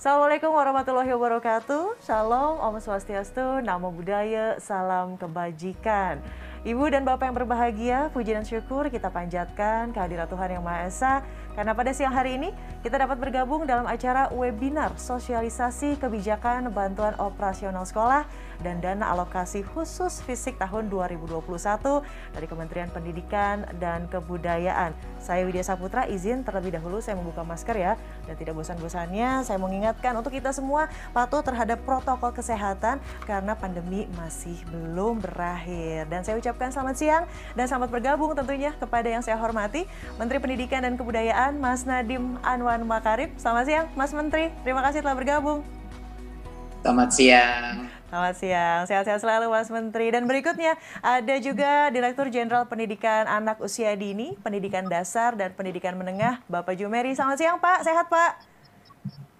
Assalamualaikum warahmatullahi wabarakatuh. Shalom, Om Swastiastu, Namo Buddhaya, salam kebajikan. Ibu dan Bapak yang berbahagia, puji dan syukur kita panjatkan kehadirat Tuhan Yang Maha Esa. Karena pada siang hari ini kita dapat bergabung dalam acara webinar sosialisasi kebijakan bantuan operasional sekolah dan dana alokasi khusus fisik tahun 2021 dari Kementerian Pendidikan dan Kebudayaan. Saya Widya Saputra, izin terlebih dahulu saya membuka masker ya, dan tidak bosan-bosannya saya mengingatkan untuk kita semua patuh terhadap protokol kesehatan karena pandemi masih belum berakhir. Dan saya ucapkan selamat siang dan selamat bergabung tentunya kepada yang saya hormati Menteri Pendidikan dan Kebudayaan Mas Nadiem Anwan Makarim. Selamat siang Mas Menteri, terima kasih telah bergabung. Selamat siang. Selamat siang, sehat-sehat selalu Mas Menteri. Dan berikutnya ada juga Direktur Jenderal Pendidikan Anak Usia Dini, Pendidikan Dasar dan Pendidikan Menengah, Bapak Jumeri. Selamat siang Pak, sehat Pak?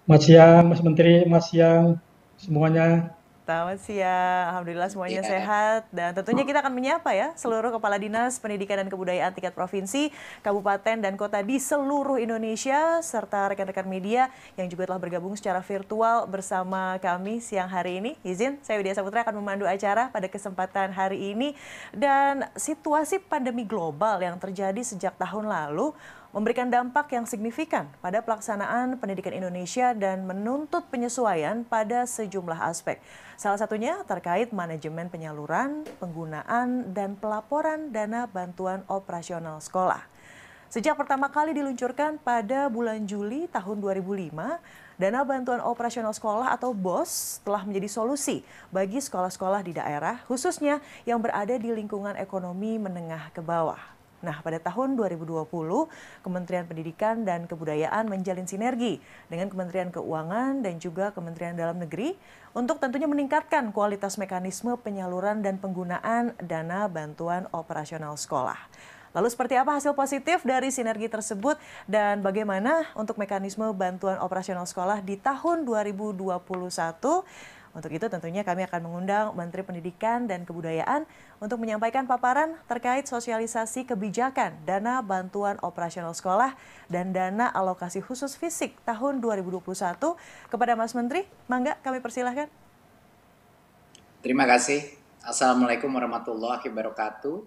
Selamat siang Mas Menteri, Mas siang semuanya. Selamat siang, Alhamdulillah semuanya sehat. Dan tentunya kita akan menyapa ya seluruh Kepala Dinas Pendidikan dan Kebudayaan tingkat Provinsi, Kabupaten, dan Kota di seluruh Indonesia, serta rekan-rekan media yang juga telah bergabung secara virtual bersama kami siang hari ini. Izin, saya Widya Saputra akan memandu acara pada kesempatan hari ini. Dan situasi pandemi global yang terjadi sejak tahun lalu memberikan dampak yang signifikan pada pelaksanaan pendidikan Indonesia dan menuntut penyesuaian pada sejumlah aspek. Salah satunya terkait manajemen penyaluran, penggunaan, dan pelaporan dana bantuan operasional sekolah. Sejak pertama kali diluncurkan pada bulan Juli tahun 2005, dana bantuan operasional sekolah atau BOS telah menjadi solusi bagi sekolah-sekolah di daerah, khususnya yang berada di lingkungan ekonomi menengah ke bawah. Nah, pada tahun 2020, Kementerian Pendidikan dan Kebudayaan menjalin sinergi dengan Kementerian Keuangan dan juga Kementerian Dalam Negeri untuk tentunya meningkatkan kualitas mekanisme penyaluran dan penggunaan dana bantuan operasional sekolah. Lalu seperti apa hasil positif dari sinergi tersebut dan bagaimana untuk mekanisme bantuan operasional sekolah di tahun 2021? Untuk itu tentunya kami akan mengundang Menteri Pendidikan dan Kebudayaan untuk menyampaikan paparan terkait sosialisasi kebijakan dana bantuan operasional sekolah dan dana alokasi khusus fisik tahun 2021 kepada Mas Menteri. Mangga kami persilahkan. Terima kasih. Assalamualaikum warahmatullahi wabarakatuh.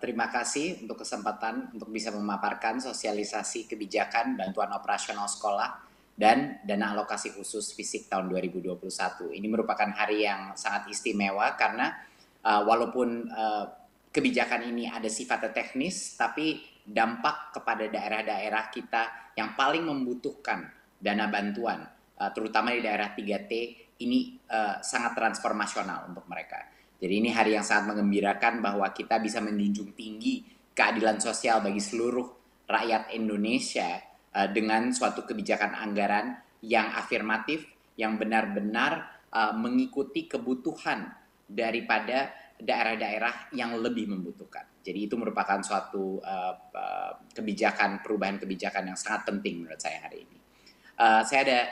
Terima kasih untuk kesempatan untuk bisa memaparkan sosialisasi kebijakan bantuan operasional sekolah dan dana alokasi khusus fisik tahun 2021. Ini merupakan hari yang sangat istimewa karena walaupun kebijakan ini ada sifatnya teknis, tapi dampak kepada daerah-daerah kita yang paling membutuhkan dana bantuan, terutama di daerah 3T, ini sangat transformasional untuk mereka. Jadi ini hari yang sangat mengembirakan bahwa kita bisa menjunjung tinggi keadilan sosial bagi seluruh rakyat Indonesia dengan suatu kebijakan anggaran yang afirmatif, yang benar-benar mengikuti kebutuhan daripada daerah-daerah yang lebih membutuhkan. Jadi itu merupakan suatu kebijakan, perubahan kebijakan yang sangat penting menurut saya hari ini.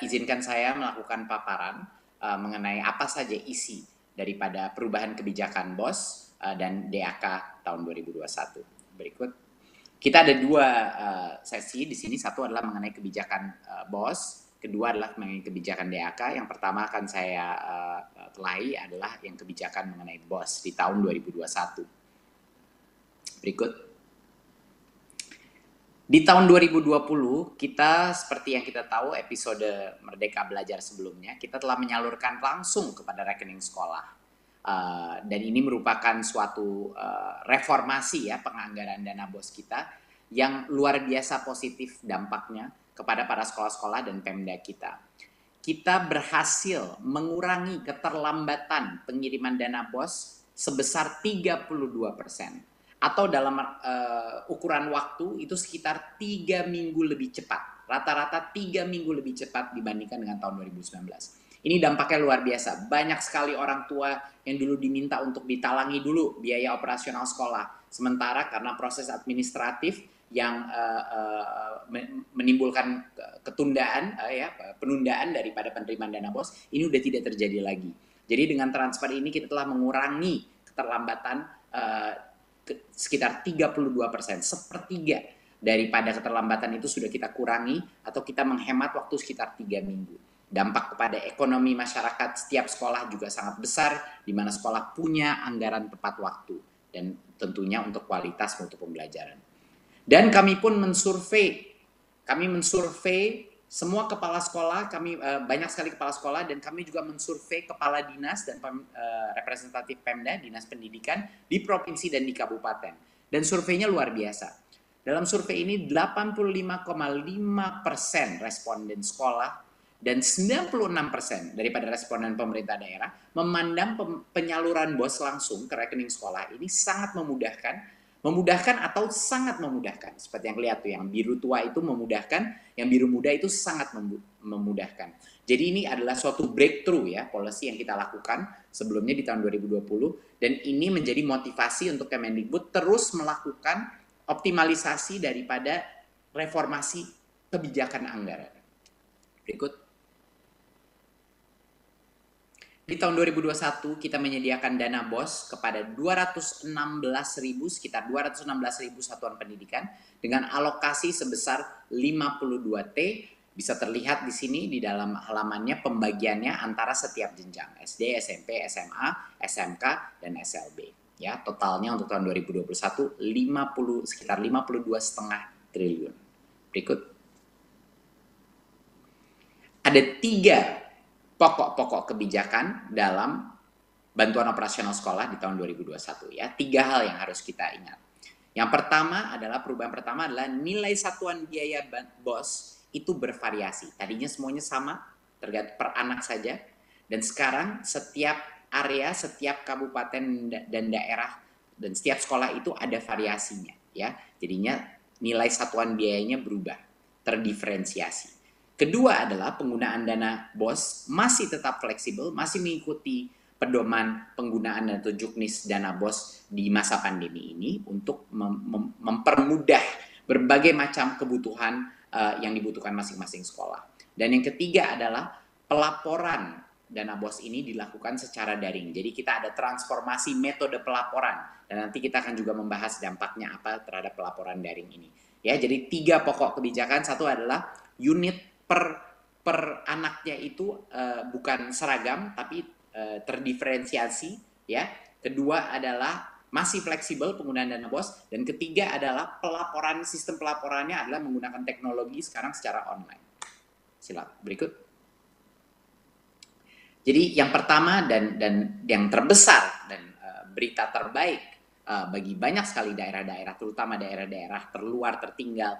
Izinkan saya melakukan paparan mengenai apa saja isi daripada perubahan kebijakan BOS dan DAK tahun 2021. Berikut. Kita ada dua sesi di sini. Satu adalah mengenai kebijakan BOS, kedua adalah mengenai kebijakan DAK. Yang pertama akan saya telahi adalah yang kebijakan mengenai BOS di tahun 2021. Berikut. Di tahun 2020, kita seperti yang kita tahu episode Merdeka Belajar sebelumnya, kita telah menyalurkan langsung kepada rekening sekolah. Dan ini merupakan suatu reformasi ya penganggaran dana BOS kita yang luar biasa positif dampaknya kepada para sekolah-sekolah dan Pemda kita. Kita berhasil mengurangi keterlambatan pengiriman dana BOS sebesar 32%. Atau dalam ukuran waktu itu sekitar 3 minggu lebih cepat. Rata-rata 3 minggu lebih cepat dibandingkan dengan tahun 2019. Ini dampaknya luar biasa. Banyak sekali orang tua yang dulu diminta untuk ditalangi dulu biaya operasional sekolah. Sementara karena proses administratif yang menimbulkan ketundaan, penundaan daripada penerimaan dana BOS, ini udah tidak terjadi lagi. Jadi dengan transfer ini kita telah mengurangi keterlambatan sekitar 32%, sepertiga daripada keterlambatan itu sudah kita kurangi atau kita menghemat waktu sekitar 3 minggu. Dampak kepada ekonomi masyarakat setiap sekolah juga sangat besar, di mana sekolah punya anggaran tepat waktu dan tentunya untuk kualitas mutu pembelajaran. Dan kami pun mensurvei semua kepala sekolah, banyak sekali kepala sekolah, dan kami juga mensurvei kepala dinas dan representatif Pemda, dinas pendidikan di provinsi dan di kabupaten. Dan surveinya luar biasa. Dalam survei ini 85,5% responden sekolah dan 96% daripada responden pemerintah daerah memandang penyaluran BOS langsung ke rekening sekolah ini sangat memudahkan atau sangat memudahkan. Seperti yang lihat tuh, yang biru tua itu memudahkan, yang biru muda itu sangat memudahkan. Jadi ini adalah suatu breakthrough ya, policy yang kita lakukan sebelumnya di tahun 2020, dan ini menjadi motivasi untuk Kemendikbud terus melakukan optimalisasi daripada reformasi kebijakan anggaran. Berikut. Di tahun 2021 kita menyediakan dana BOS kepada sekitar 216.000 satuan pendidikan dengan alokasi sebesar 52T. Bisa terlihat di sini di dalam halamannya pembagiannya antara setiap jenjang SD, SMP, SMA, SMK, dan SLB. Ya, totalnya untuk tahun 2021 sekitar 52,5 triliun. Berikut. Ada 3 pokok-pokok kebijakan dalam bantuan operasional sekolah di tahun 2021 ya. 3 hal yang harus kita ingat. Yang pertama adalah nilai satuan biaya BOS itu bervariasi. Tadinya semuanya sama, tergantung per anak saja, dan sekarang setiap area, setiap kabupaten dan daerah dan setiap sekolah itu ada variasinya ya. Jadinya nilai satuan biayanya berubah, terdiferensiasi. Kedua adalah penggunaan dana BOS masih tetap fleksibel, masih mengikuti pedoman penggunaan dan juknis dana BOS di masa pandemi ini untuk mempermudah berbagai macam kebutuhan yang dibutuhkan masing-masing sekolah. Dan yang ketiga adalah pelaporan dana BOS ini dilakukan secara daring. Jadi kita ada transformasi metode pelaporan, dan nanti kita akan juga membahas dampaknya apa terhadap pelaporan daring ini. Ya, jadi 3 pokok kebijakan. Satu adalah unit per anaknya itu bukan seragam tapi terdiferensiasi ya. Kedua adalah masih fleksibel penggunaan dana BOS, dan ketiga adalah sistem pelaporannya adalah menggunakan teknologi sekarang secara online. Silakan berikut. Jadi yang pertama dan yang terbesar dan berita terbaik bagi banyak sekali daerah-daerah, terutama daerah-daerah terluar tertinggal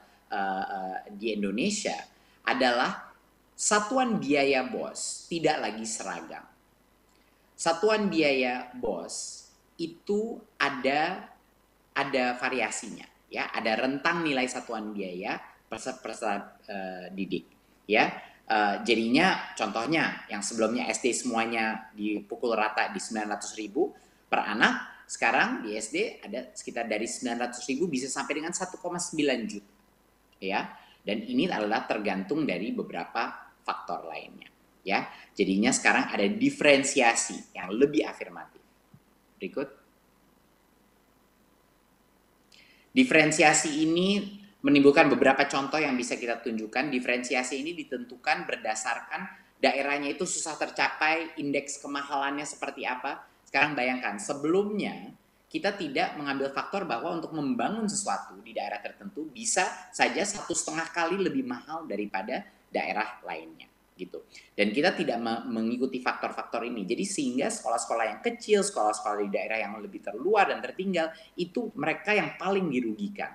di Indonesia, adalah satuan biaya BOS tidak lagi seragam. Satuan biaya BOS itu ada variasinya, ya, ada rentang nilai satuan biaya peserta didik, ya. Jadinya contohnya yang sebelumnya SD semuanya dipukul rata di 900.000 per anak, sekarang di SD ada sekitar dari 900.000 bisa sampai dengan 1,9 juta, ya. Dan ini adalah tergantung dari beberapa faktor lainnya, ya. Jadinya sekarang ada diferensiasi yang lebih afirmatif. Berikut. Diferensiasi ini menimbulkan beberapa contoh yang bisa kita tunjukkan. Diferensiasi ini ditentukan berdasarkan daerahnya itu susah tercapai, indeks kemahalannya seperti apa. Sekarang bayangkan, sebelumnya kita tidak mengambil faktor bahwa untuk membangun sesuatu di daerah tertentu bisa saja 1,5 kali lebih mahal daripada daerah lainnya, gitu. Dan kita tidak mengikuti faktor-faktor ini. Jadi sehingga sekolah-sekolah yang kecil, sekolah-sekolah di daerah yang lebih terluar dan tertinggal, itu mereka yang paling dirugikan,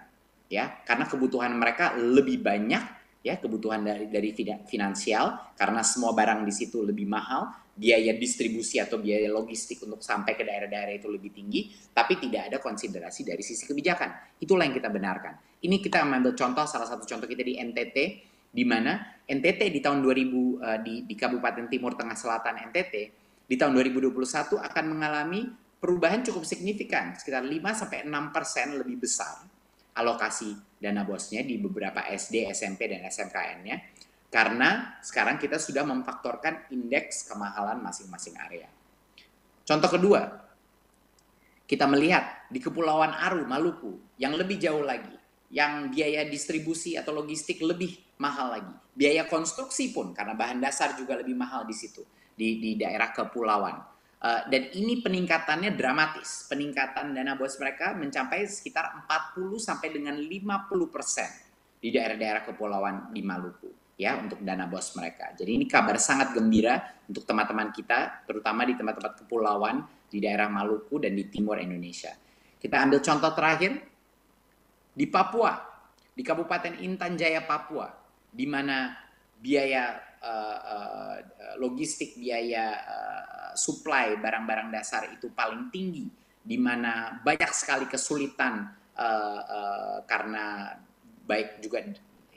ya, karena kebutuhan mereka lebih banyak, ya, kebutuhan dari finansial, karena semua barang di situ lebih mahal, biaya distribusi atau biaya logistik untuk sampai ke daerah-daerah itu lebih tinggi, tapi tidak ada konsiderasi dari sisi kebijakan. Itulah yang kita benarkan. Ini kita mengambil contoh, salah satu contoh kita di NTT, di mana NTT di tahun 2000 di Kabupaten Timur Tengah Selatan NTT di tahun 2021 akan mengalami perubahan cukup signifikan, sekitar 5-6% lebih besar alokasi dana BOS-nya di beberapa SD, SMP, dan SMKN-nya, karena sekarang kita sudah memfaktorkan indeks kemahalan masing-masing area. Contoh kedua, kita melihat di Kepulauan Aru, Maluku, yang lebih jauh lagi, yang biaya distribusi atau logistik lebih mahal lagi. Biaya konstruksi pun, karena bahan dasar juga lebih mahal di situ, di daerah kepulauan. Dan ini peningkatannya dramatis. Peningkatan dana BOS mereka mencapai sekitar 40 sampai dengan 50% di daerah-daerah kepulauan di Maluku, ya, untuk dana BOS mereka. Jadi ini kabar sangat gembira untuk teman-teman kita, terutama di tempat-tempat kepulauan di daerah Maluku dan di timur Indonesia. Kita ambil contoh terakhir di Papua, di Kabupaten Intan Jaya, Papua, di mana biaya logistik, biaya supply barang-barang dasar itu paling tinggi, di mana banyak sekali kesulitan karena baik juga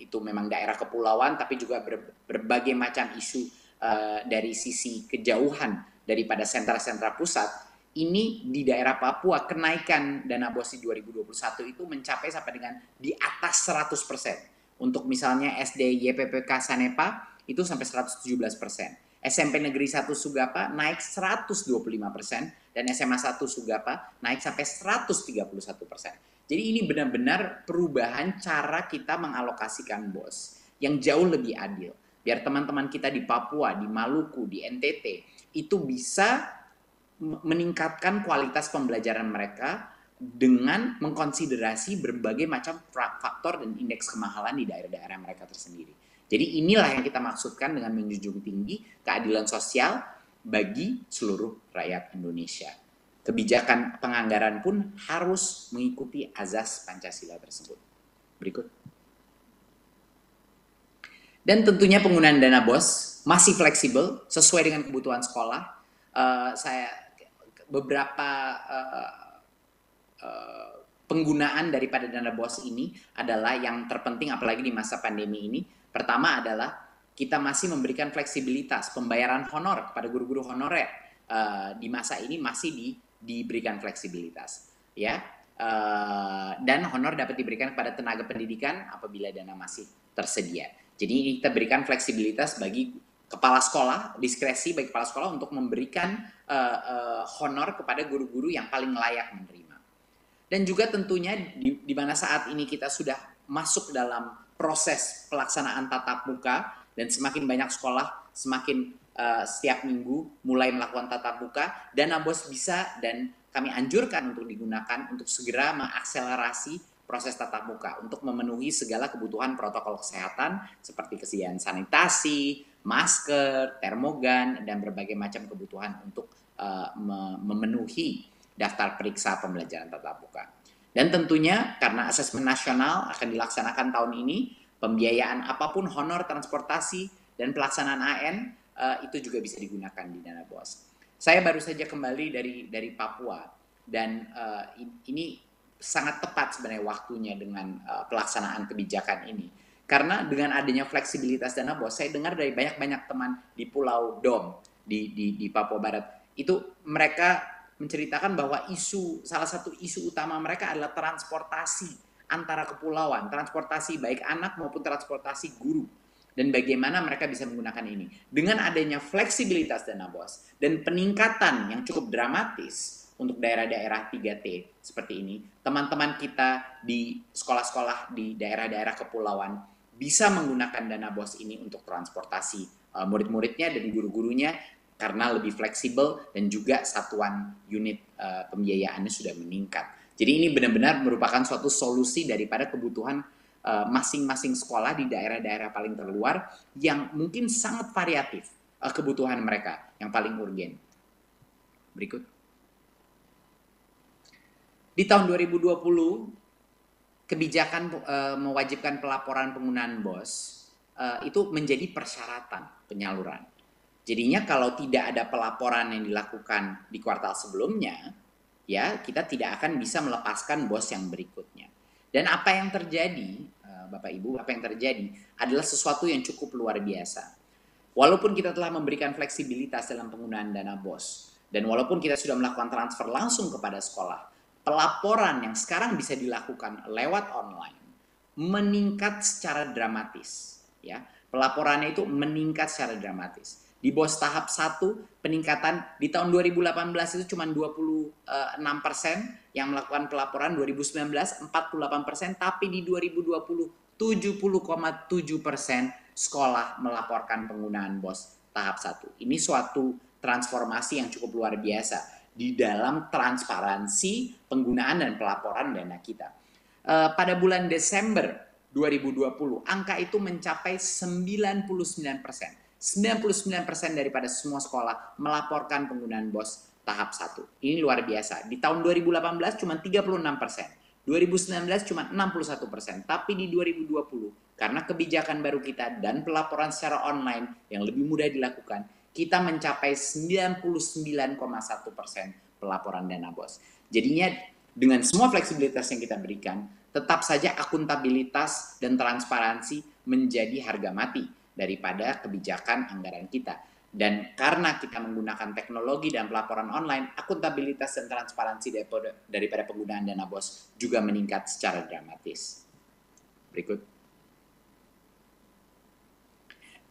itu memang daerah kepulauan, tapi juga berbagai macam isu dari sisi kejauhan daripada sentra-sentra pusat. Ini di daerah Papua kenaikan dana BOS di 2021 itu mencapai sampai dengan di atas 100%. Untuk misalnya SD YPPK Sanepa itu sampai 117%. SMP Negeri 1 Sugapa naik 125% dan SMA 1 Sugapa naik sampai 131%. Jadi ini benar-benar perubahan cara kita mengalokasikan BOS yang jauh lebih adil. Biar teman-teman kita di Papua, di Maluku, di NTT itu bisa meningkatkan kualitas pembelajaran mereka dengan mengkonsiderasi berbagai macam faktor dan indeks kemahalan di daerah-daerah mereka tersendiri. Jadi inilah yang kita maksudkan dengan menjunjung tinggi keadilan sosial bagi seluruh rakyat Indonesia. Kebijakan penganggaran pun harus mengikuti azas Pancasila tersebut. Berikut. Dan tentunya penggunaan dana BOS masih fleksibel sesuai dengan kebutuhan sekolah. Beberapa penggunaan daripada dana BOS ini adalah yang terpenting apalagi di masa pandemi ini. Pertama adalah kita masih memberikan fleksibilitas pembayaran honor kepada guru-guru honorer di masa ini masih diberikan fleksibilitas, ya. Dan honor dapat diberikan kepada tenaga pendidikan apabila dana masih tersedia. Jadi kita berikan fleksibilitas bagi kepala sekolah, diskresi bagi kepala sekolah untuk memberikan honor kepada guru-guru yang paling layak menerima. Dan juga tentunya di mana saat ini kita sudah masuk dalam proses pelaksanaan tatap muka dan semakin banyak sekolah semakin setiap minggu mulai melakukan tatap muka, dana BOS bisa dan kami anjurkan untuk digunakan untuk segera mengakselerasi proses tatap muka untuk memenuhi segala kebutuhan protokol kesehatan seperti kesediaan sanitasi, masker, termogan, dan berbagai macam kebutuhan untuk memenuhi daftar periksa pembelajaran tatap muka. Dan tentunya karena asesmen nasional akan dilaksanakan tahun ini, pembiayaan apapun honor transportasi dan pelaksanaan AN itu juga bisa digunakan di dana BOS. Saya baru saja kembali dari Papua dan ini sangat tepat sebenarnya waktunya dengan pelaksanaan kebijakan ini. Karena dengan adanya fleksibilitas dana BOS, saya dengar dari banyak teman di Pulau Dom di Papua Barat, itu mereka menceritakan bahwa salah satu isu utama mereka adalah transportasi antara kepulauan, transportasi baik anak maupun transportasi guru, dan bagaimana mereka bisa menggunakan ini. Dengan adanya fleksibilitas dana BOS dan peningkatan yang cukup dramatis untuk daerah-daerah 3T seperti ini, teman-teman kita di sekolah-sekolah di daerah-daerah kepulauan bisa menggunakan dana BOS ini untuk transportasi murid-muridnya dan guru-gurunya karena lebih fleksibel dan juga satuan unit pembiayaannya sudah meningkat. Jadi ini benar-benar merupakan suatu solusi daripada kebutuhan masing-masing sekolah di daerah-daerah paling terluar yang mungkin sangat variatif kebutuhan mereka yang paling urgen. Berikut. Di tahun 2020, kebijakan mewajibkan pelaporan penggunaan BOS itu menjadi persyaratan penyaluran. Jadinya kalau tidak ada pelaporan yang dilakukan di kuartal sebelumnya, ya kita tidak akan bisa melepaskan BOS yang berikutnya. Dan apa yang terjadi, Bapak Ibu, apa yang terjadi adalah sesuatu yang cukup luar biasa. Walaupun kita telah memberikan fleksibilitas dalam penggunaan dana BOS, dan walaupun kita sudah melakukan transfer langsung kepada sekolah, pelaporan yang sekarang bisa dilakukan lewat online meningkat secara dramatis, ya. Pelaporannya itu meningkat secara dramatis. Di BOS tahap 1 peningkatan di tahun 2018 itu cuma 26% yang melakukan pelaporan, 2019 48%, tapi di 2020 70,7% sekolah melaporkan penggunaan BOS tahap 1. Ini suatu transformasi yang cukup luar biasa di dalam transparansi penggunaan dan pelaporan dana kita. Pada bulan Desember 2020, angka itu mencapai 99%. 99% daripada semua sekolah melaporkan penggunaan BOS tahap 1. Ini luar biasa. Di tahun 2018 cuma 36%. 2019 cuma 61%. Tapi di 2020, karena kebijakan baru kita dan pelaporan secara online yang lebih mudah dilakukan, kita mencapai 99,1% pelaporan dana BOS. Jadinya dengan semua fleksibilitas yang kita berikan, tetap saja akuntabilitas dan transparansi menjadi harga mati daripada kebijakan anggaran kita. Dan karena kita menggunakan teknologi dan pelaporan online, akuntabilitas dan transparansi daripada penggunaan dana BOS juga meningkat secara dramatis. Berikut.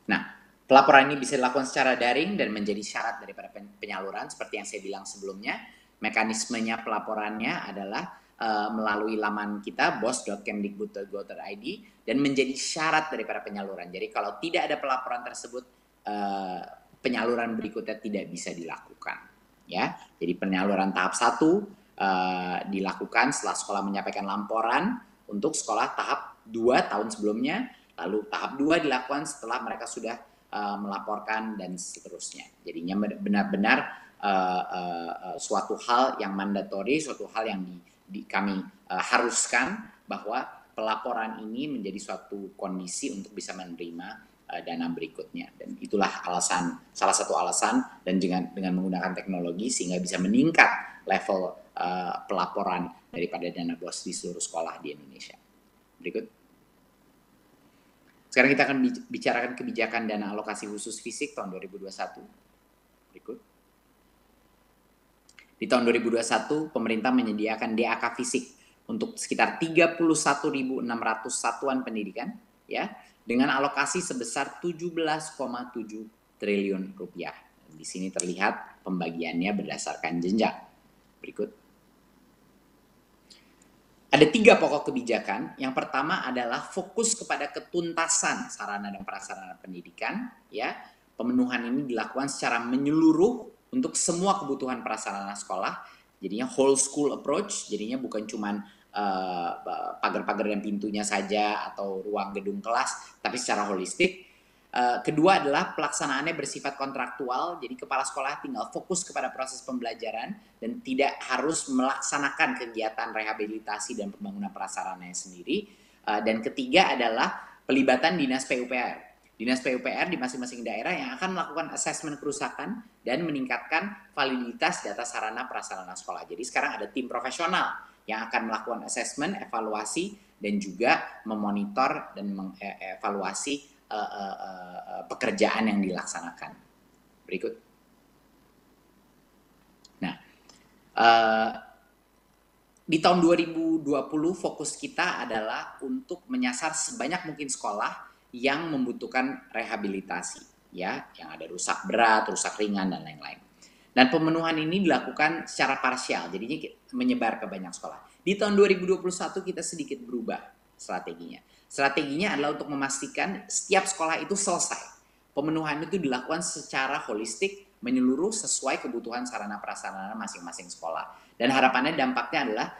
Nah, pelaporan ini bisa dilakukan secara daring dan menjadi syarat daripada penyaluran. Seperti yang saya bilang sebelumnya, mekanismenya pelaporannya adalah melalui laman kita bos.kemdikbud.go.id dan menjadi syarat daripada penyaluran. Jadi kalau tidak ada pelaporan tersebut, penyaluran berikutnya tidak bisa dilakukan. Ya, jadi penyaluran tahap 1 dilakukan setelah sekolah menyampaikan laporan untuk sekolah tahap 2 tahun sebelumnya, lalu tahap 2 dilakukan setelah mereka sudah melaporkan dan seterusnya. Jadinya benar-benar suatu hal yang mandatori, suatu hal yang kami haruskan bahwa pelaporan ini menjadi suatu kondisi untuk bisa menerima dana berikutnya. Dan itulah salah satu alasan dan dengan menggunakan teknologi sehingga bisa meningkat level pelaporan daripada dana BOS di seluruh sekolah di Indonesia. Berikut. Sekarang kita akan bicarakan kebijakan dana alokasi khusus fisik tahun 2021. Berikut. Di tahun 2021, pemerintah menyediakan DAK fisik untuk sekitar 31.600 satuan pendidikan, ya, dengan alokasi sebesar 17,7 triliun rupiah. Di sini terlihat pembagiannya berdasarkan jenjang. Berikut. Ada 3 pokok kebijakan. Yang pertama adalah fokus kepada ketuntasan sarana dan prasarana pendidikan, ya. Pemenuhan ini dilakukan secara menyeluruh untuk semua kebutuhan prasarana sekolah, jadinya whole school approach, jadinya bukan cuman pagar-pagar dan pintunya saja atau ruang gedung kelas, tapi secara holistik. Kedua adalah pelaksanaannya bersifat kontraktual, jadi kepala sekolah tinggal fokus kepada proses pembelajaran dan tidak harus melaksanakan kegiatan rehabilitasi dan pembangunan prasarananya sendiri. Dan ketiga adalah pelibatan Dinas PUPR. Dinas PUPR di masing-masing daerah yang akan melakukan asesmen kerusakan dan meningkatkan validitas data sarana prasarana sekolah. Jadi sekarang ada tim profesional yang akan melakukan asesmen, evaluasi, dan juga memonitor dan mengevaluasi pekerjaan yang dilaksanakan. Berikut. Nah, di tahun 2020 fokus kita adalah untuk menyasar sebanyak mungkin sekolah yang membutuhkan rehabilitasi, ya, yang ada rusak berat, rusak ringan, dan lain-lain. Dan pemenuhan ini dilakukan secara parsial, jadinya menyebar ke banyak sekolah. Di tahun 2021 kita sedikit berubah strateginya. Strateginya adalah untuk memastikan setiap sekolah itu selesai. Pemenuhan itu dilakukan secara holistik, menyeluruh sesuai kebutuhan sarana prasarana masing-masing sekolah. Dan harapannya dampaknya adalah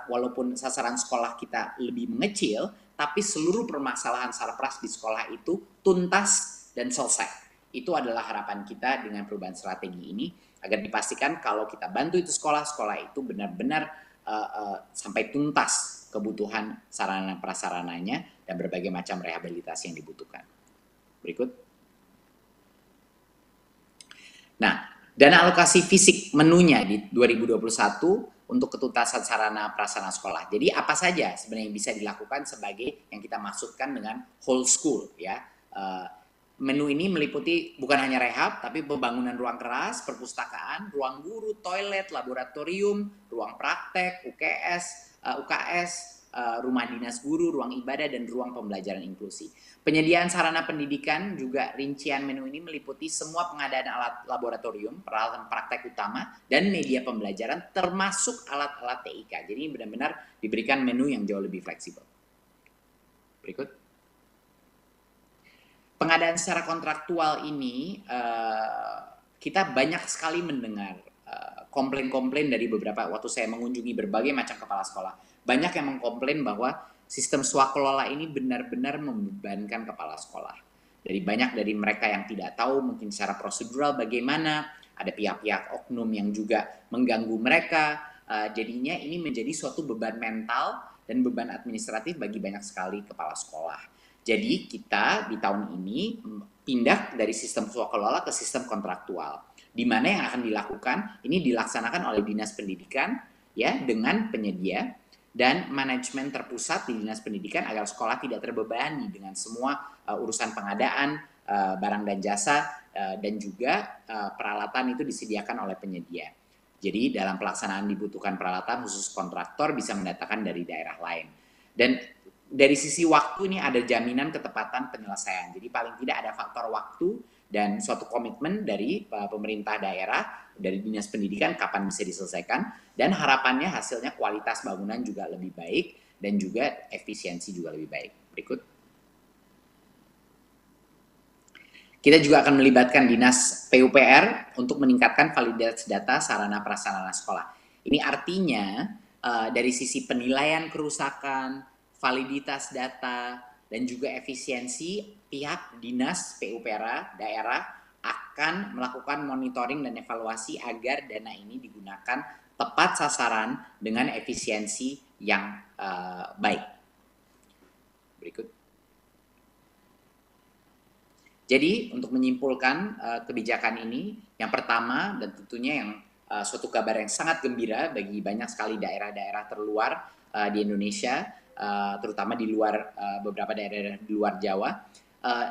walaupun sasaran sekolah kita lebih mengecil, tapi seluruh permasalahan sarpras di sekolah itu tuntas dan selesai. Itu adalah harapan kita dengan perubahan strategi ini, agar dipastikan kalau kita bantu itu sekolah itu benar-benar sampai tuntas kebutuhan sarana prasarananya dan berbagai macam rehabilitasi yang dibutuhkan. Berikut. Nah, dana alokasi fisik menunya di 2021 untuk ketuntasan sarana prasarana sekolah. Jadi apa saja sebenarnya yang bisa dilakukan sebagai yang kita maksudkan dengan whole school, ya. Menu ini meliputi bukan hanya rehab, tapi pembangunan ruang keras, perpustakaan, ruang guru, toilet, laboratorium, ruang praktek, UKS, rumah dinas guru, ruang ibadah, dan ruang pembelajaran inklusi. Penyediaan sarana pendidikan juga rincian menu ini meliputi semua pengadaan alat laboratorium, peralatan praktek utama, dan media pembelajaran termasuk alat-alat TIK. Jadi benar-benar diberikan menu yang jauh lebih fleksibel. Berikut. Pengadaan secara kontraktual ini kita banyak sekali mendengar komplain-komplain dari beberapa waktu saya mengunjungi berbagai macam kepala sekolah. Banyak yang mengkomplain bahwa sistem swakelola ini benar-benar membebankan kepala sekolah. Banyak dari mereka yang tidak tahu mungkin secara prosedural bagaimana, ada pihak-pihak oknum yang juga mengganggu mereka. Jadinya ini menjadi suatu beban mental dan beban administratif bagi banyak sekali kepala sekolah. Jadi kita di tahun ini pindah dari sistem swakelola ke sistem kontraktual, di mana yang akan dilakukan ini dilaksanakan oleh Dinas Pendidikan ya dengan penyedia dan manajemen terpusat di Dinas Pendidikan agar sekolah tidak terbebani dengan semua urusan pengadaan barang dan jasa dan juga peralatan itu disediakan oleh penyedia. Jadi dalam pelaksanaan dibutuhkan peralatan khusus kontraktor bisa mendatangkan dari daerah lain. Dan dari sisi waktu ini ada jaminan ketepatan penyelesaian. Jadi paling tidak ada faktor waktu dan suatu komitmen dari pemerintah daerah, dari Dinas Pendidikan kapan bisa diselesaikan, dan harapannya hasilnya kualitas bangunan juga lebih baik dan juga efisiensi juga lebih baik. Berikut. Kita juga akan melibatkan Dinas PUPR untuk meningkatkan validitas data sarana prasarana sekolah. Ini artinya dari sisi penilaian kerusakan, validitas data, dan juga efisiensi, pihak Dinas PUPR daerah akan melakukan monitoring dan evaluasi agar dana ini digunakan tepat sasaran dengan efisiensi yang baik. Berikut. Jadi untuk menyimpulkan kebijakan ini, yang pertama dan tentunya yang suatu kabar yang sangat gembira bagi banyak sekali daerah-daerah terluar di Indonesia, terutama di luar beberapa daerah di luar Jawa,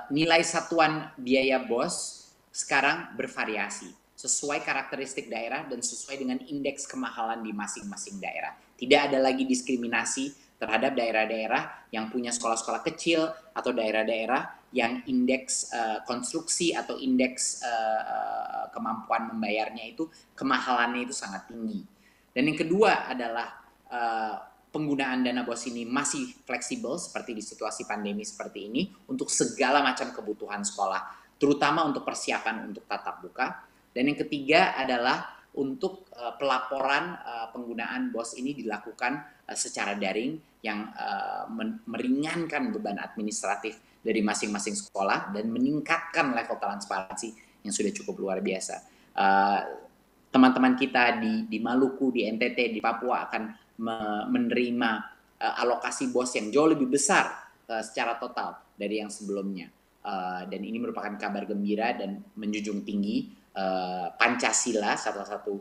nilai satuan biaya BOS sekarang bervariasi sesuai karakteristik daerah dan sesuai dengan indeks kemahalan di masing-masing daerah. Tidak ada lagi diskriminasi terhadap daerah-daerah yang punya sekolah-sekolah kecil atau daerah-daerah yang indeks konstruksi atau indeks kemampuan membayarnya itu kemahalannya itu sangat tinggi. Dan yang kedua adalah penggunaan dana BOS ini masih fleksibel seperti di situasi pandemi seperti ini untuk segala macam kebutuhan sekolah, terutama untuk persiapan untuk tatap muka. Dan yang ketiga adalah untuk pelaporan penggunaan BOS ini dilakukan secara daring yang meringankan beban administratif dari masing-masing sekolah dan meningkatkan level transparansi yang sudah cukup luar biasa. Teman-teman kita di Maluku, di NTT, di Papua akan menerima alokasi BOS yang jauh lebih besar secara total dari yang sebelumnya. Dan ini merupakan kabar gembira dan menjunjung tinggi Pancasila, salah satu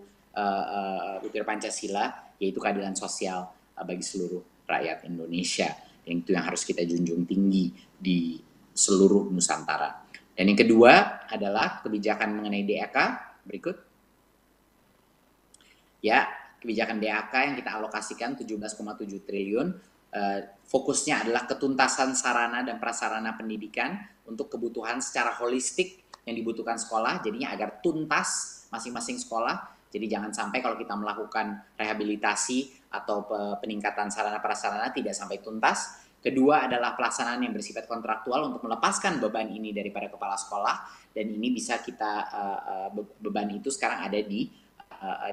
butir Pancasila, yaitu keadilan sosial bagi seluruh rakyat Indonesia. Yang itu yang harus kita junjung tinggi di seluruh Nusantara. Dan yang kedua adalah kebijakan mengenai DAK. Berikut. Ya, kebijakan DAK yang kita alokasikan 17,7 triliun. Fokusnya adalah ketuntasan sarana dan prasarana pendidikan untuk kebutuhan secara holistik yang dibutuhkan sekolah, jadinya agar tuntas masing-masing sekolah. Jadi jangan sampai kalau kita melakukan rehabilitasi atau peningkatan sarana prasarana tidak sampai tuntas. Kedua adalah pelaksanaan yang bersifat kontraktual untuk melepaskan beban ini daripada kepala sekolah, dan ini bisa kita beban itu sekarang ada di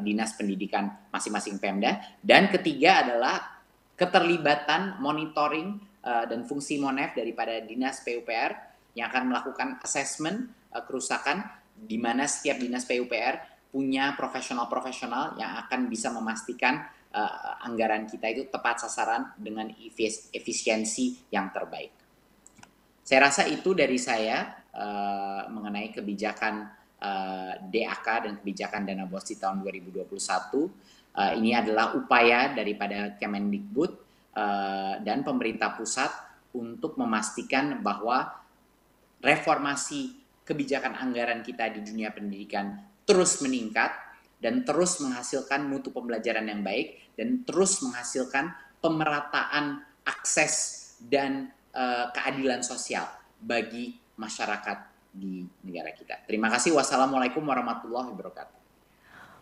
Dinas Pendidikan masing-masing Pemda. Dan ketiga adalah keterlibatan monitoring dan fungsi MONEF daripada Dinas PUPR yang akan melakukan assessment kerusakan, di mana setiap Dinas PUPR punya profesional-profesional yang akan bisa memastikan anggaran kita itu tepat sasaran dengan efisiensi yang terbaik. Saya rasa itu dari saya mengenai kebijakan DAK dan kebijakan dana BOS di tahun 2021. Ini adalah upaya daripada Kemendikbud dan pemerintah pusat untuk memastikan bahwa reformasi kebijakan anggaran kita di dunia pendidikan terus meningkat dan terus menghasilkan mutu pembelajaran yang baik dan terus menghasilkan pemerataan akses dan keadilan sosial bagi masyarakat di negara kita. Terima kasih. Wassalamualaikum warahmatullahi wabarakatuh.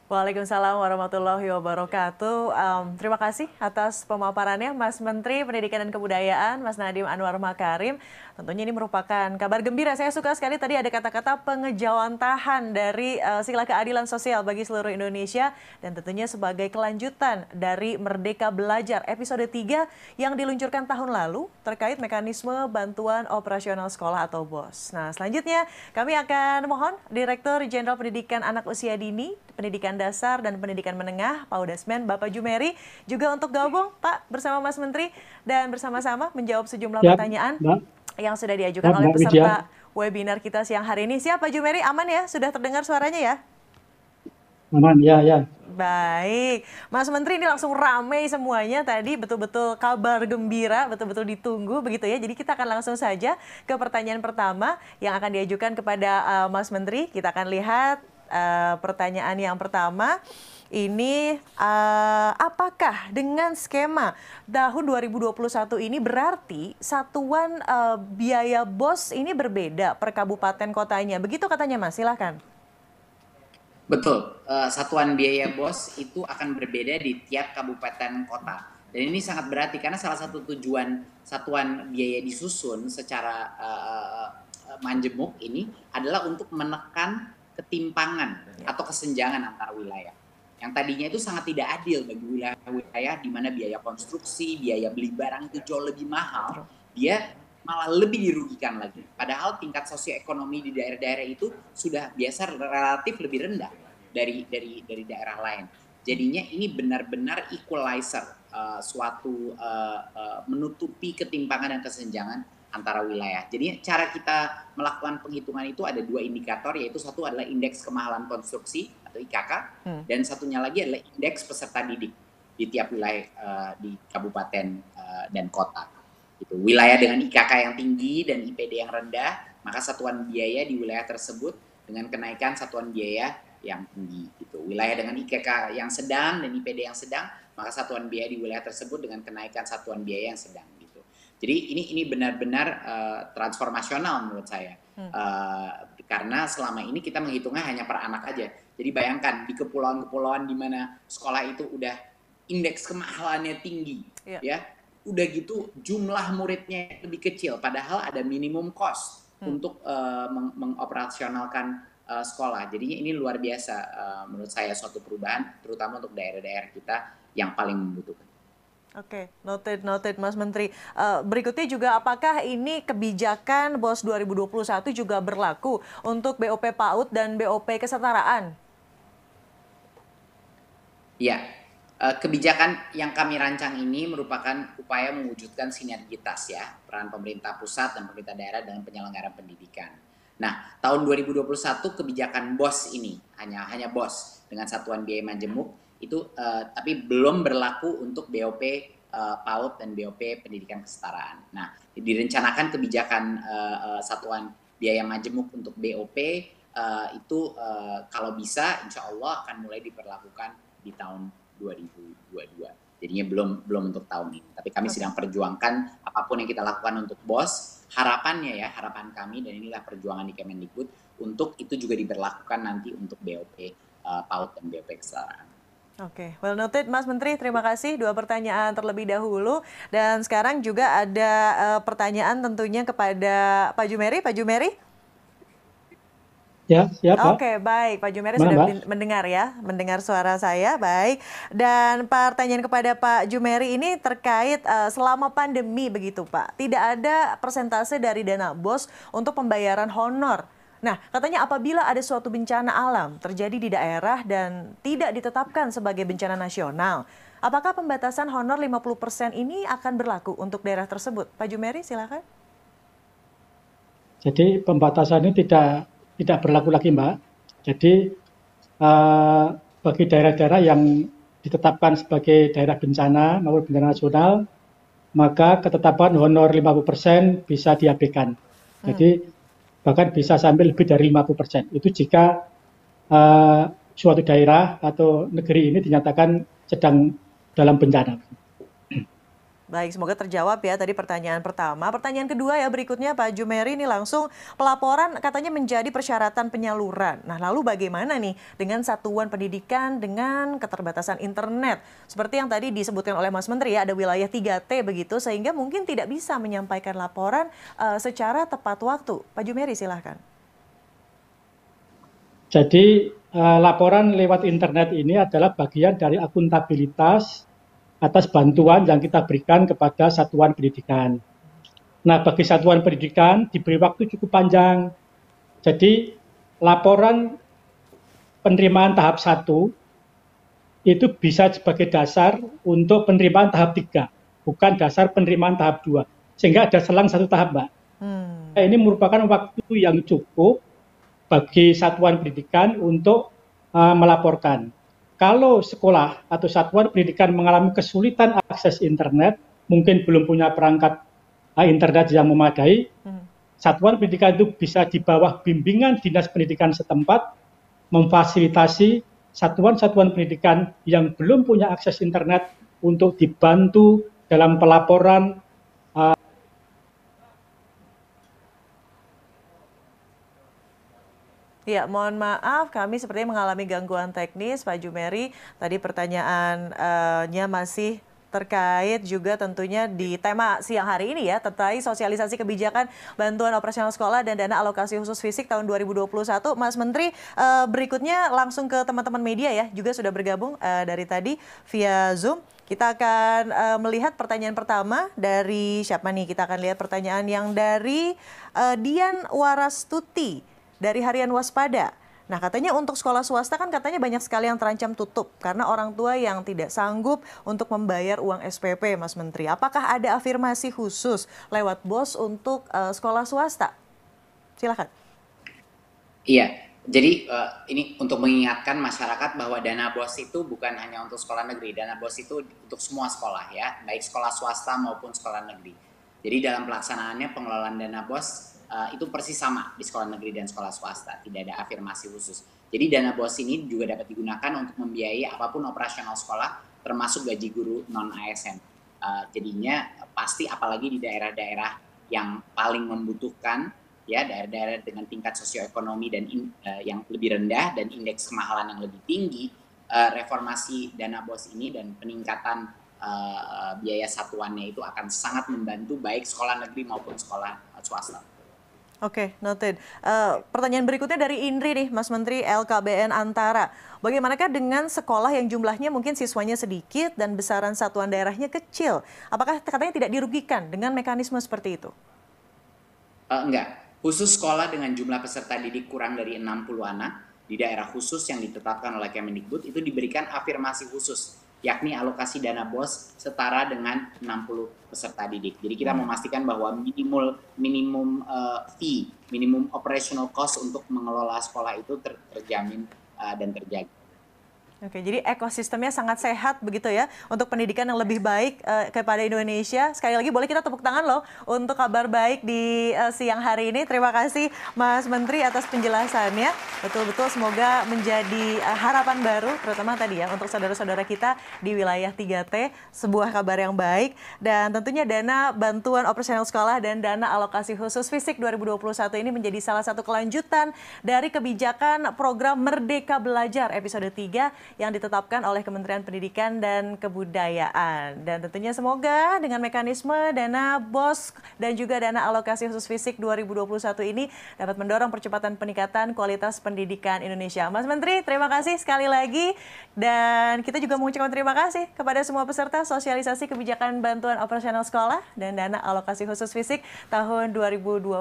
Waalaikumsalam warahmatullahi wabarakatuh. Terima kasih atas pemaparannya Mas Menteri Pendidikan dan Kebudayaan, Mas Nadiem Anwar Makarim. Tentunya ini merupakan kabar gembira. Saya suka sekali tadi ada kata-kata pengejawantahan dari sila keadilan sosial bagi seluruh Indonesia. Dan tentunya sebagai kelanjutan dari Merdeka Belajar episode 3 yang diluncurkan tahun lalu terkait mekanisme bantuan operasional sekolah atau BOS. Nah, selanjutnya kami akan mohon Direktur Jenderal Pendidikan Anak Usia Dini, Pendidikan Dasar dan Pendidikan Menengah, Pak Udasmen, Bapak Jumeri, juga untuk gabung, Pak, bersama Mas Menteri, dan bersama-sama menjawab sejumlah pertanyaan yang sudah diajukan oleh peserta webinar kita siang hari ini. Siap, Pak Jumeri? Aman ya? Sudah terdengar suaranya ya? Aman, ya. Baik, Mas Menteri, ini langsung ramai semuanya tadi, betul-betul kabar gembira, betul-betul ditunggu begitu ya. Jadi kita akan langsung saja ke pertanyaan pertama yang akan diajukan kepada Mas Menteri. Kita akan lihat pertanyaan yang pertama. Ini apakah dengan skema tahun 2021 ini berarti satuan biaya BOS ini berbeda per kabupaten kotanya? Begitu katanya Mas, silahkan. Betul, satuan biaya BOS itu akan berbeda di tiap kabupaten kota. Dan ini sangat berarti karena salah satu tujuan satuan biaya disusun secara manjemuk ini adalah untuk menekan ketimpangan atau kesenjangan antar wilayah. Yang tadinya itu sangat tidak adil bagi wilayah-wilayah di mana biaya konstruksi, biaya beli barang itu jauh lebih mahal, dia malah lebih dirugikan lagi. Padahal tingkat sosioekonomi di daerah-daerah itu sudah biasa relatif lebih rendah dari daerah lain. Jadinya ini benar-benar equalizer, suatu menutupi ketimpangan dan kesenjangan antara wilayah. Jadi cara kita melakukan penghitungan itu ada dua indikator, yaitu satu adalah indeks kemahalan konstruksi atau IKK, dan satunya lagi adalah indeks peserta didik di tiap wilayah di kabupaten dan kota. Gitu. Wilayah dengan IKK yang tinggi dan IPD yang rendah, maka satuan biaya di wilayah tersebut dengan kenaikan satuan biaya yang tinggi. Gitu. Wilayah dengan IKK yang sedang dan IPD yang sedang, maka satuan biaya di wilayah tersebut dengan kenaikan satuan biaya yang sedang. Jadi ini benar-benar transformasional menurut saya, karena selama ini kita menghitungnya hanya per anak aja. Jadi bayangkan di kepulauan-kepulauan di mana sekolah itu udah indeks kemahalannya tinggi, ya, udah gitu jumlah muridnya lebih kecil, padahal ada minimum cost untuk mengoperasionalkan sekolah. Jadinya ini luar biasa menurut saya suatu perubahan, terutama untuk daerah-daerah kita yang paling membutuhkan. Oke, noted Mas Menteri. Berikutnya juga apakah ini kebijakan BOS 2021 juga berlaku untuk BOP PAUD dan BOP kesetaraan? Ya, kebijakan yang kami rancang ini merupakan upaya mewujudkan sinergitas ya, peran pemerintah pusat dan pemerintah daerah dalam penyelenggaraan pendidikan. Nah, tahun 2021 kebijakan BOS ini hanya BOS dengan satuan biaya majemuk itu tapi belum berlaku untuk BOP PAUD dan BOP pendidikan kesetaraan. Nah, direncanakan kebijakan satuan biaya majemuk untuk BOP itu kalau bisa insya Allah akan mulai diperlakukan di tahun 2022. Jadinya belum untuk tahun ini. Tapi kami sedang perjuangkan apapun yang kita lakukan untuk BOS. Harapan kami dan inilah perjuangan di Kemendikbud untuk itu juga diberlakukan nanti untuk BOP PAUD dan BOP kesetaraan. Oke, well noted Mas Menteri, terima kasih. Dua pertanyaan terlebih dahulu. Dan sekarang juga ada pertanyaan tentunya kepada Pak Jumeri. Pak Jumeri? Ya, siapa? Oke, baik. Pak Jumeri sudah mendengar ya, mendengar suara saya, baik. Dan pertanyaan kepada Pak Jumeri ini terkait selama pandemi begitu Pak. Tidak ada persentase dari dana BOS untuk pembayaran honor. Nah, katanya apabila ada suatu bencana alam terjadi di daerah dan tidak ditetapkan sebagai bencana nasional, apakah pembatasan honor 50% ini akan berlaku untuk daerah tersebut? Pak Jumeri, silakan. Jadi pembatasan ini tidak berlaku lagi, Mbak. Jadi bagi daerah-daerah yang ditetapkan sebagai daerah bencana maupun bencana nasional, maka ketetapan honor 50% bisa diabaikan. Jadi bahkan bisa sampai lebih dari 50%. Itu jika suatu daerah atau negeri ini dinyatakan sedang dalam bencana. Baik, semoga terjawab ya tadi pertanyaan pertama. Pertanyaan kedua ya berikutnya Pak Jumeri, ini langsung pelaporan katanya menjadi persyaratan penyaluran. Nah lalu bagaimana nih dengan satuan pendidikan dengan keterbatasan internet? Seperti yang tadi disebutkan oleh Mas Menteri ya, ada wilayah 3T begitu sehingga mungkin tidak bisa menyampaikan laporan secara tepat waktu. Pak Jumeri silahkan. Jadi laporan lewat internet ini adalah bagian dari akuntabilitas atas bantuan yang kita berikan kepada satuan pendidikan. Nah, bagi satuan pendidikan diberi waktu cukup panjang. Jadi, laporan penerimaan tahap 1 itu bisa sebagai dasar untuk penerimaan tahap 3, bukan dasar penerimaan tahap 2. Sehingga ada selang 1 tahap, Mbak. Ini merupakan waktu yang cukup bagi satuan pendidikan untuk melaporkan. Kalau sekolah atau satuan pendidikan mengalami kesulitan akses internet, mungkin belum punya perangkat internet yang memadai, satuan pendidikan itu bisa di bawah bimbingan dinas pendidikan setempat, memfasilitasi satuan-satuan pendidikan yang belum punya akses internet untuk dibantu dalam pelaporan. Ya, mohon maaf, kami sepertinya mengalami gangguan teknis, Pak Jumeri. Tadi pertanyaannya masih terkait juga tentunya di tema siang hari ini ya, terkait sosialisasi kebijakan bantuan operasional sekolah dan dana alokasi khusus fisik tahun 2021. Mas Menteri, berikutnya langsung ke teman-teman media ya, juga sudah bergabung dari tadi via Zoom. Kita akan melihat pertanyaan pertama dari siapa nih? Kita akan lihat pertanyaan yang dari Dian Warastuti dari Harian Waspada. Nah katanya untuk sekolah swasta kan katanya banyak sekali yang terancam tutup karena orang tua yang tidak sanggup untuk membayar uang SPP, Mas Menteri. Apakah ada afirmasi khusus lewat BOS untuk sekolah swasta? Silakan. Iya, jadi ini untuk mengingatkan masyarakat bahwa dana BOS itu bukan hanya untuk sekolah negeri. Dana BOS itu untuk semua sekolah ya, baik sekolah swasta maupun sekolah negeri. Jadi dalam pelaksanaannya pengelolaan dana BOS itu persis sama di sekolah negeri dan sekolah swasta, tidak ada afirmasi khusus. Jadi dana BOS ini juga dapat digunakan untuk membiayai apapun operasional sekolah, termasuk gaji guru non-ASN. Jadinya pasti apalagi di daerah-daerah yang paling membutuhkan, ya daerah-daerah dengan tingkat sosioekonomi dan yang lebih rendah dan indeks kemahalan yang lebih tinggi, reformasi dana BOS ini dan peningkatan biaya satuannya itu akan sangat membantu baik sekolah negeri maupun sekolah swasta. Oke, noted. Pertanyaan berikutnya dari Indri nih, Mas Menteri, LKBN Antara. Bagaimanakah dengan sekolah yang jumlahnya mungkin siswanya sedikit dan besaran satuan daerahnya kecil? Apakah katanya tidak dirugikan dengan mekanisme seperti itu? Enggak. Khusus sekolah dengan jumlah peserta didik kurang dari 60 anak, di daerah khusus yang ditetapkan oleh Kemendikbud itu diberikan afirmasi khusus, yakni alokasi dana BOS setara dengan 60 peserta didik. Jadi kita memastikan bahwa minimum fee, minimum operational cost untuk mengelola sekolah itu terjamin dan terjaga. Oke, jadi ekosistemnya sangat sehat begitu ya untuk pendidikan yang lebih baik kepada Indonesia. Sekali lagi boleh kita tepuk tangan loh untuk kabar baik di siang hari ini. Terima kasih Mas Menteri atas penjelasannya. Betul-betul semoga menjadi harapan baru terutama tadi ya untuk saudara-saudara kita di wilayah 3T. Sebuah kabar yang baik dan tentunya dana bantuan operasional sekolah dan dana alokasi khusus fisik 2021 ini menjadi salah satu kelanjutan dari kebijakan program Merdeka Belajar episode 3 yang ditetapkan oleh Kementerian Pendidikan dan Kebudayaan. Dan tentunya semoga dengan mekanisme dana BOS dan juga dana alokasi khusus fisik 2021 ini dapat mendorong percepatan peningkatan kualitas pendidikan Indonesia. Mas Menteri, terima kasih sekali lagi. Dan kita juga mengucapkan terima kasih kepada semua peserta sosialisasi kebijakan bantuan operasional sekolah dan dana alokasi khusus fisik tahun 2021.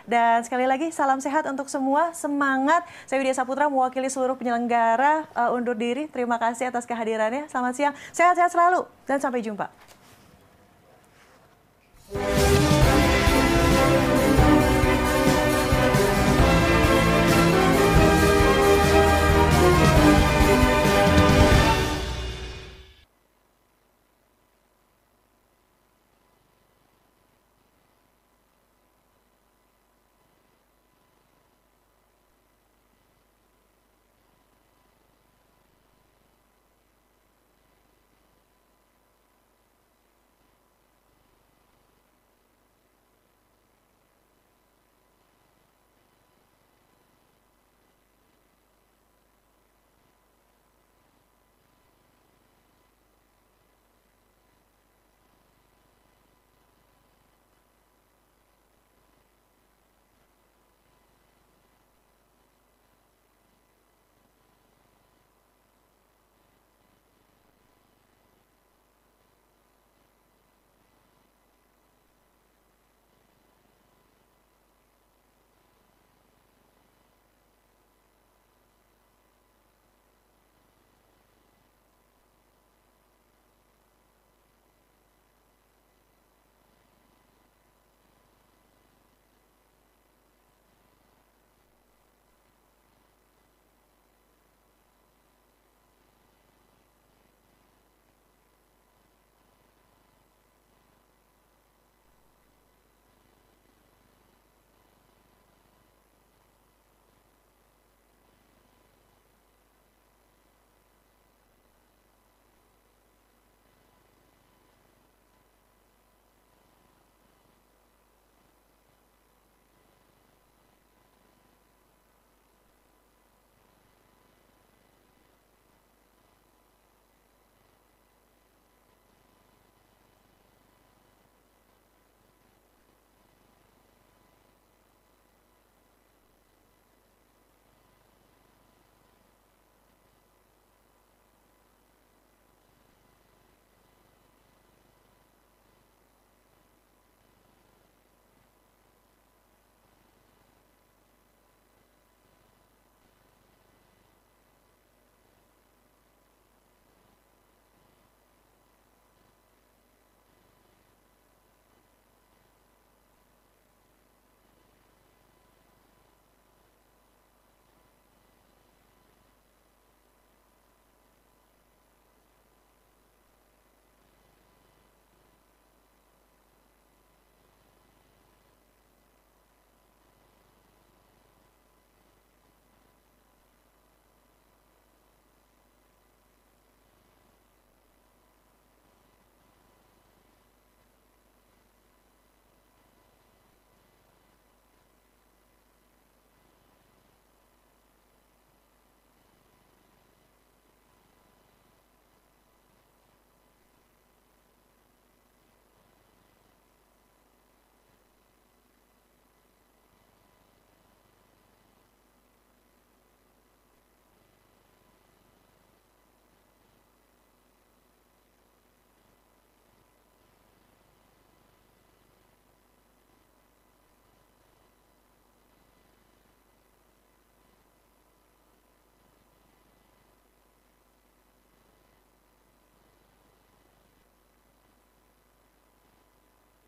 Dan sekali lagi salam sehat untuk semua, semangat. Saya Widya Saputra mewakili seluruh penyelenggara undur diri. Terima kasih atas kehadirannya. Selamat siang. Sehat-sehat selalu dan sampai jumpa.